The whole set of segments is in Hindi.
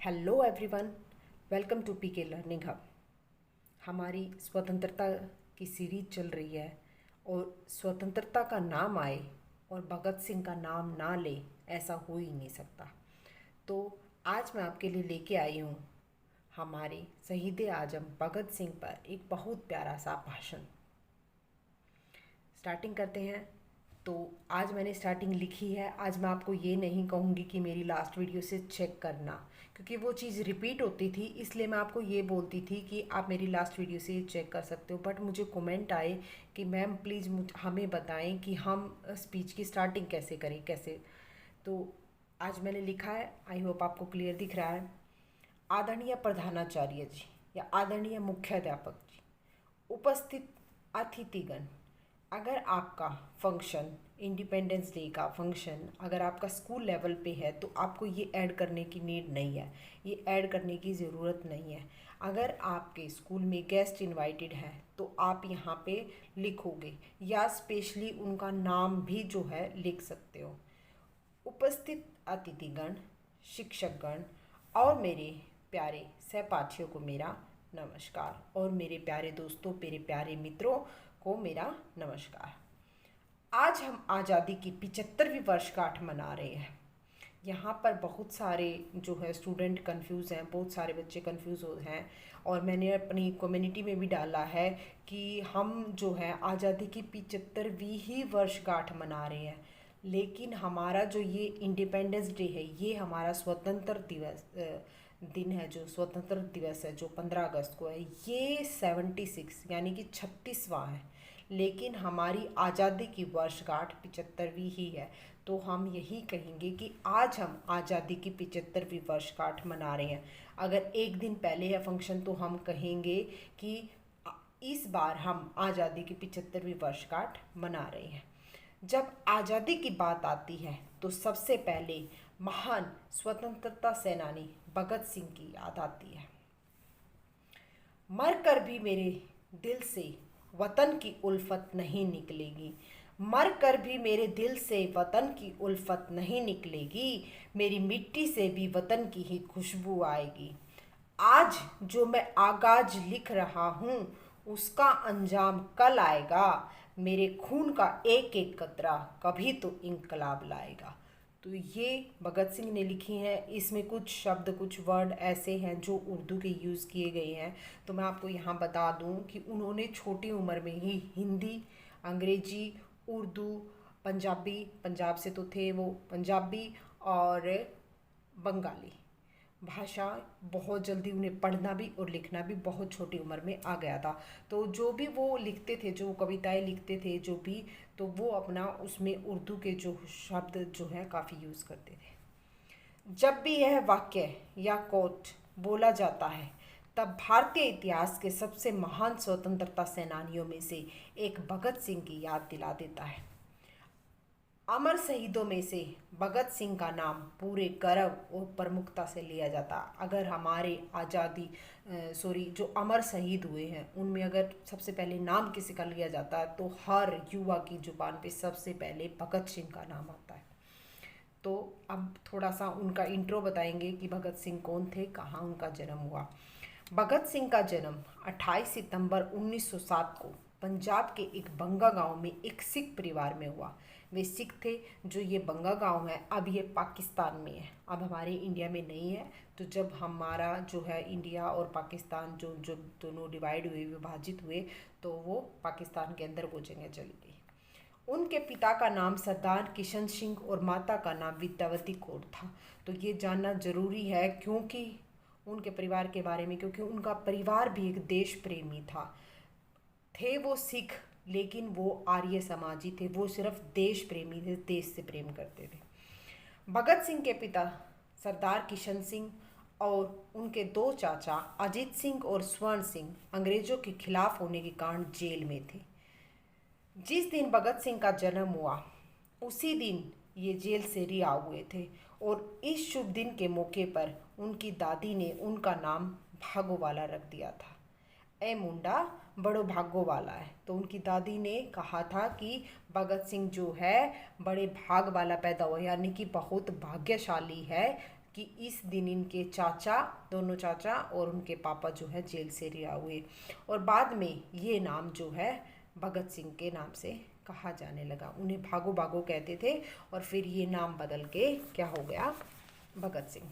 Hello everyone, welcome to PK learning hub. हमारी स्वतंत्रता की सीरीज चल रही है और स्वतंत्रता का नाम आए और भगत सिंह का नाम ना ले, ऐसा हो ही नहीं सकता। तो आज मैं आपके लिए लेके आई हूँ हमारे शहीद आजम भगत सिंह पर एक बहुत प्यारा सा भाषण। स्टार्टिंग करते हैं। तो आज मैंने स्टार्टिंग लिखी है। आज मैं आपको ये नहीं कहूँगी कि मेरी लास्ट वीडियो से चेक करना, क्योंकि वो चीज़ रिपीट होती थी, इसलिए मैं आपको ये बोलती थी कि आप मेरी लास्ट वीडियो से चेक कर सकते हो। बट मुझे कमेंट आए कि मैम प्लीज़ हमें बताएं कि हम स्पीच की स्टार्टिंग कैसे करें, कैसे। तो आज मैंने लिखा है, आई होप आपको क्लियर दिख रहा है। आदरणीय प्रधानाचार्य जी या आदरणीय मुख्याध्यापक जी, उपस्थित अतिथिगण, अगर आपका फंक्शन इंडिपेंडेंस डे का फंक्शन अगर आपका स्कूल लेवल पे है तो आपको ये ऐड करने की नीड नहीं है, ये ऐड करने की ज़रूरत नहीं है। अगर आपके स्कूल में गेस्ट इनवाइटेड है तो आप यहाँ पे लिखोगे या स्पेशली उनका नाम भी जो है लिख सकते हो। उपस्थित अतिथिगण, शिक्षकगण और मेरे प्यारे सहपाठियों को मेरा नमस्कार, और मेरे प्यारे दोस्तों, मेरे प्यारे मित्रों को मेरा नमस्कार। आज हम आज़ादी की 75वीं वर्षगांठ मना रहे हैं। यहाँ पर बहुत सारे जो है स्टूडेंट कंफ्यूज हैं, बहुत सारे बच्चे कंफ्यूज हो हैं, और मैंने अपनी कम्युनिटी में भी डाला है कि हम जो है आज़ादी की 75वीं ही वर्षगांठ मना रहे हैं। लेकिन हमारा जो ये इंडिपेंडेंस डे है, ये हमारा स्वतंत्र दिवस दिन है, जो स्वतंत्र दिवस है जो 15 अगस्त को है, ये 76 यानी कि 36वां है। लेकिन हमारी आज़ादी की वर्षगांठ 75वीं ही है। तो हम यही कहेंगे कि आज हम आज़ादी की 75वीं वर्षगांठ मना रहे हैं। अगर एक दिन पहले है फंक्शन तो हम कहेंगे कि इस बार हम आज़ादी की 75वीं वर्षगांठ मना रहे हैं। जब आज़ादी की बात आती है तो सबसे पहले महान स्वतंत्रता सेनानी भगत सिंह की याद आती है। मर कर भी मेरे दिल से वतन की उल्फत नहीं निकलेगी, मर कर भी मेरे दिल से वतन की उल्फत नहीं निकलेगी, मेरी मिट्टी से भी वतन की ही खुशबू आएगी। आज जो मैं आगाज लिख रहा हूँ उसका अंजाम कल आएगा, मेरे खून का एक एक कतरा कभी तो इंकलाब लाएगा। तो ये भगत सिंह ने लिखी हैं। इसमें कुछ शब्द, कुछ वर्ड ऐसे हैं जो उर्दू के यूज़ किए गए हैं। तो मैं आपको यहाँ बता दूँ कि उन्होंने छोटी उम्र में ही हिंदी, अंग्रेजी, उर्दू, पंजाबी, पंजाब से तो थे वो, पंजाबी और बंगाली भाषा बहुत जल्दी उन्हें पढ़ना भी और लिखना भी बहुत छोटी उम्र में आ गया था। तो जो भी वो लिखते थे, जो कविताएं लिखते थे, जो भी, तो वो अपना उसमें उर्दू के जो शब्द जो है काफ़ी यूज़ करते थे। जब भी यह वाक्य या कोट बोला जाता है तब भारतीय इतिहास के सबसे महान स्वतंत्रता सेनानियों में से एक भगत सिंह की याद दिला देता है। अमर शहीदों में से भगत सिंह का नाम पूरे गर्व और प्रमुखता से लिया जाता। अगर हमारे आज़ादी जो अमर शहीद हुए हैं उनमें अगर सबसे पहले नाम किसी का लिया जाता है तो हर युवा की जुबान पे सबसे पहले भगत सिंह का नाम आता है। तो अब थोड़ा सा उनका इंट्रो बताएंगे कि भगत सिंह कौन थे, कहाँ उनका जन्म हुआ। भगत सिंह का जन्म 28 सितंबर 1907 को पंजाब के एक बंगा गांव में एक सिख परिवार में हुआ। वे सिख थे। जो ये बंगा गांव है अब ये पाकिस्तान में है, अब हमारे इंडिया में नहीं है। तो जब हमारा जो है इंडिया और पाकिस्तान जो जो दोनों डिवाइड हुए, विभाजित हुए, तो वो पाकिस्तान के अंदर वो जगह चली गई। उनके पिता का नाम सरदार किशन सिंह और माता का नाम विद्यावती कौर था। तो ये जानना जरूरी है क्योंकि उनके परिवार के बारे में, क्योंकि उनका परिवार भी एक देश प्रेमी था। थे वो सिख लेकिन वो आर्य समाजी थे, वो सिर्फ देश प्रेमी थे, देश से प्रेम करते थे। भगत सिंह के पिता सरदार किशन सिंह और उनके दो चाचा अजीत सिंह और स्वर्ण सिंह अंग्रेजों के खिलाफ होने के कारण जेल में थे। जिस दिन भगत सिंह का जन्म हुआ उसी दिन ये जेल से रिहा हुए थे, और इस शुभ दिन के मौके पर उनकी दादी ने उनका नाम भागो वाला रख दिया था। ए मुंडा बड़ो भागो वाला है। तो उनकी दादी ने कहा था कि भगत सिंह जो है बड़े भाग वाला पैदा हुआ, यानी कि बहुत भाग्यशाली है, कि इस दिन इनके चाचा, दोनों चाचा और उनके पापा जो है जेल से रिहा हुए, और बाद में ये नाम जो है भगत सिंह के नाम से कहा जाने लगा। उन्हें भागो भागो कहते थे और फिर ये नाम बदल के क्या हो गया, भगत सिंह।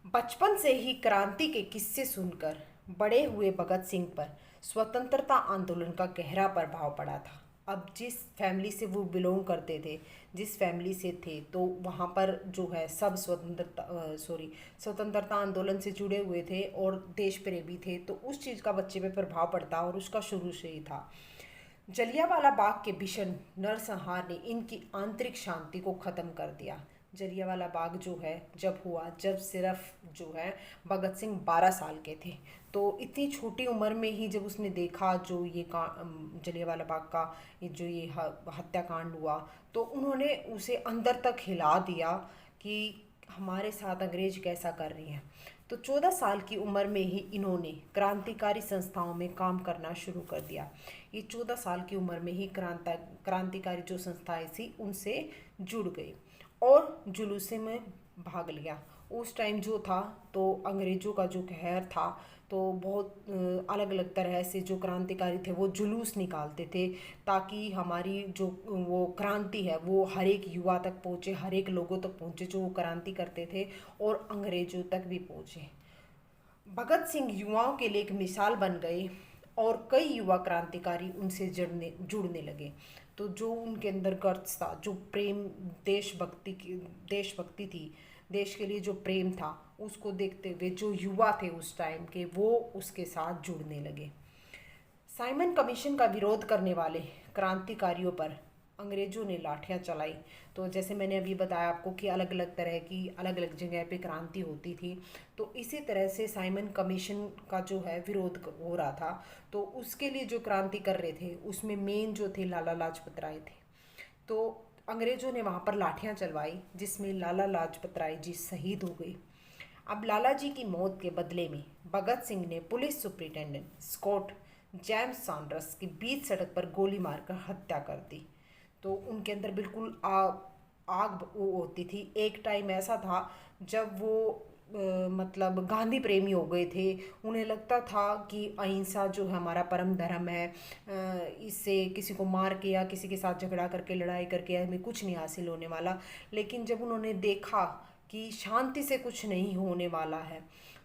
बचपन से ही क्रांति के किस्से सुनकर बड़े हुए भगत सिंह पर स्वतंत्रता आंदोलन का गहरा प्रभाव पड़ा था। अब जिस फैमिली से वो बिलोंग करते थे, जिस फैमिली से थे, तो वहाँ पर जो है सब स्वतंत्रता आंदोलन से जुड़े हुए थे और देश प्रेमी थे, तो उस चीज़ का बच्चे पे प्रभाव पड़ता और उसका शुरू से ही था। जलियांवाला बाग के भीषण नरसंहार ने इनकी आंतरिक शांति को ख़त्म कर दिया। जलियांवाला बाग जो है जब हुआ, जब सिर्फ जो है भगत सिंह 12 साल के थे, तो इतनी छोटी उम्र में ही जब उसने देखा जो ये जलियांवाला बाग का जो ये हत्याकांड हुआ, तो उन्होंने उसे अंदर तक हिला दिया कि हमारे साथ अंग्रेज कैसा कर रही हैं। तो 14 साल की उम्र में ही इन्होंने क्रांतिकारी संस्थाओं में काम करना शुरू कर दिया। ये 14 साल की उम्र में ही क्रांतिकारी जो संस्थाएं थी उनसे जुड़ गई और जुलूसे में भाग लिया। उस टाइम जो था तो अंग्रेज़ों का जो कहर था, तो बहुत अलग अलग तरह से जो क्रांतिकारी थे वो जुलूस निकालते थे ताकि हमारी जो वो क्रांति है वो हर एक युवा तक पहुँचे, हर एक लोगों तक पहुँचे जो वो क्रांति करते थे और अंग्रेज़ों तक भी पहुँचे। भगत सिंह युवाओं के लिए एक मिसाल बन गए और कई युवा क्रांतिकारी उनसे जुड़ने लगे। तो जो उनके अंदर गट्स था, जो प्रेम, देशभक्ति थी, देश के लिए जो प्रेम था, उसको देखते हुए जो युवा थे उस टाइम के, वो उसके साथ जुड़ने लगे। साइमन कमीशन का विरोध करने वाले क्रांतिकारियों पर अंग्रेज़ों ने लाठियां चलाई। तो जैसे मैंने अभी बताया आपको कि अलग अलग तरह की अलग अलग जगह पे क्रांति होती थी, तो इसी तरह से साइमन कमीशन का जो है विरोध हो रहा था। तो उसके लिए जो क्रांति कर रहे थे उसमें मेन जो थे लाला लाजपत राय थे। तो अंग्रेज़ों ने वहाँ पर लाठियाँ चलवाई जिसमें लाला लाजपत राय जी शहीद हो गए। अब लाला जी की मौत के बदले में भगत सिंह ने police superintendent Scott James Saunders की बीच सड़क पर गोली मारकर हत्या कर दी। तो उनके अंदर बिल्कुल आग वो होती थी। एक टाइम ऐसा था जब वो मतलब गांधी प्रेमी हो गए थे। उन्हें लगता था कि अहिंसा जो है हमारा परम धर्म है, इससे किसी को मार के या किसी के साथ झगड़ा करके, लड़ाई करके हमें कुछ नहीं हासिल होने वाला। लेकिन जब उन्होंने देखा कि शांति से कुछ नहीं होने वाला है,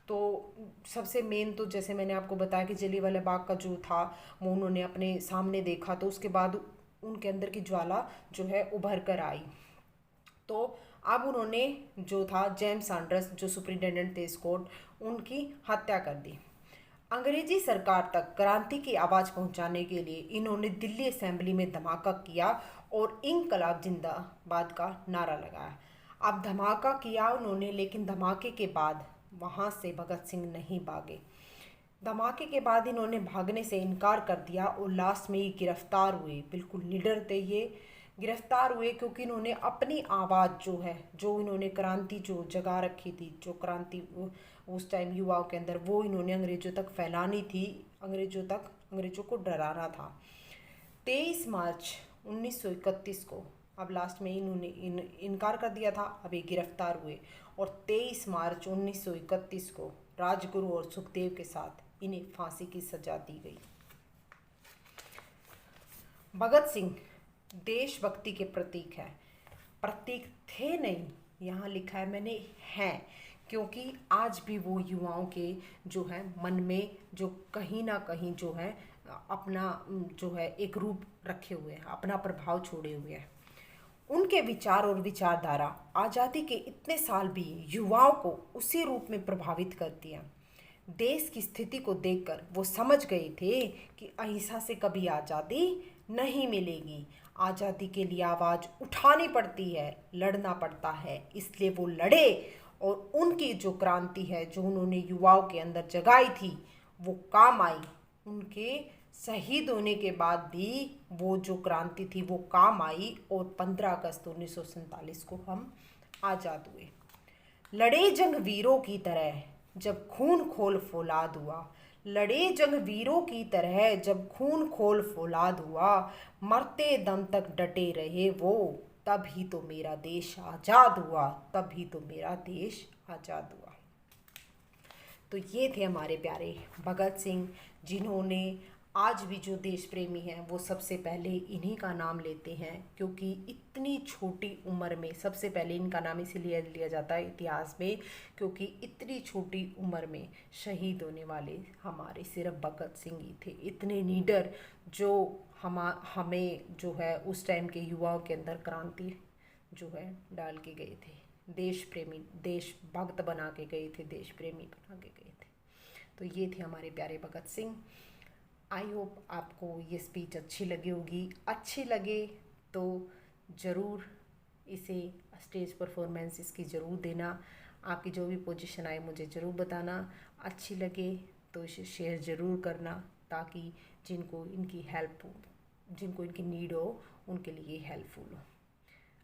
तो सबसे मेन तो जैसे मैंने आपको बताया कि जलियांवाला बाग का जो था वो उन्होंने अपने सामने देखा, तो उसके बाद उनके अंदर की ज्वाला जो है उभर कर आई। तो अब उन्होंने जो था जेम्स सैंडर्स जो सुपरिटेंडेंट थे स्कॉट, उनकी हत्या कर दी। अंग्रेजी सरकार तक क्रांति की आवाज़ पहुंचाने के लिए इन्होंने दिल्ली असेंबली में धमाका किया और इंकलाब जिंदाबाद का नारा लगाया। अब धमाका किया उन्होंने, लेकिन धमाके के बाद वहाँ से भगत सिंह नहीं भागे। धमाके के बाद इन्होंने भागने से इनकार कर दिया और लास्ट में ही गिरफ्तार हुए। बिल्कुल निडर थे ये, गिरफ्तार हुए क्योंकि इन्होंने अपनी आवाज़ जो है, जो इन्होंने क्रांति जो जगा रखी थी, जो क्रांति उस टाइम युवाओं के अंदर, वो इन्होंने अंग्रेज़ों तक फैलानी थी, अंग्रेज़ों को डराना था। 23 मार्च 1931 को, अब लास्ट में इन्होंने इनकार कर दिया था, अब ये गिरफ्तार हुए और 23 मार्च 1931 को राजगुरु और सुखदेव के साथ इन्हें फांसी की सजा दी गई। भगत सिंह देशभक्ति के प्रतीक है। प्रतीक थे नहीं, यहाँ लिखा है मैंने हैं, क्योंकि आज भी वो युवाओं के जो है मन में जो कहीं ना कहीं जो है अपना जो है एक रूप रखे हुए हैं, अपना प्रभाव छोड़े हुए हैं। उनके विचार और विचारधारा आज़ादी के इतने साल भी युवाओं को उसी रूप में प्रभावित करती है। देश की स्थिति को देखकर वो समझ गए थे कि अहिंसा से कभी आज़ादी नहीं मिलेगी। आज़ादी के लिए आवाज़ उठानी पड़ती है, लड़ना पड़ता है, इसलिए वो लड़े और उनकी जो क्रांति है जो उन्होंने युवाओं के अंदर जगाई थी वो काम आई। उनके शहीद होने के बाद भी वो जो क्रांति थी वो काम आई और 15 अगस्त 1947 को हम आज़ाद हुए। लड़े जंग वीरों की तरह जब खून खोल फौलाद हुआ, लड़े जंग वीरों की तरह जब खून खोल फौलाद हुआ, मरते दम तक डटे रहे वो, तभी तो मेरा देश आज़ाद हुआ, तभी तो मेरा देश आज़ाद हुआ। तो ये थे हमारे प्यारे भगत सिंह, जिन्होंने आज भी जो देश प्रेमी हैं वो सबसे पहले इन्हीं का नाम लेते हैं, क्योंकि इतनी छोटी उम्र में, सबसे पहले इनका नाम इसीलिए लिया जाता है इतिहास में, क्योंकि इतनी छोटी उम्र में शहीद होने वाले हमारे सिर्फ भगत सिंह ही थे, इतने लीडर जो हमें जो है उस टाइम के युवाओं के अंदर क्रांति जो है डाल के गए थे, देश प्रेमी, देशभक्त बना के गए थे, देश प्रेमी बना के गए थे। तो ये थे हमारे प्यारे भगत सिंह। आई होप आपको ये स्पीच अच्छी लगी होगी। अच्छी लगे तो ज़रूर इसे स्टेज परफॉर्मेंस इसकी ज़रूर देना। आपकी जो भी पोजीशन आए मुझे ज़रूर बताना। अच्छी लगे तो इसे शेयर ज़रूर करना, ताकि जिनको इनकी नीड हो उनके लिए हेल्पफुल हो।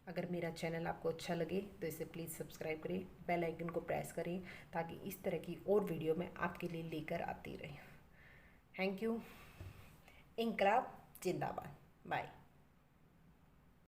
अगर मेरा चैनल आपको अच्छा लगे तो इसे प्लीज़ सब्सक्राइब करें, बेल आइकन को प्रेस करें, ताकि इस तरह की और वीडियो मैं आपके लिए लेकर आती रही। Thank you. इंकलाब जिंदाबाद। बाय।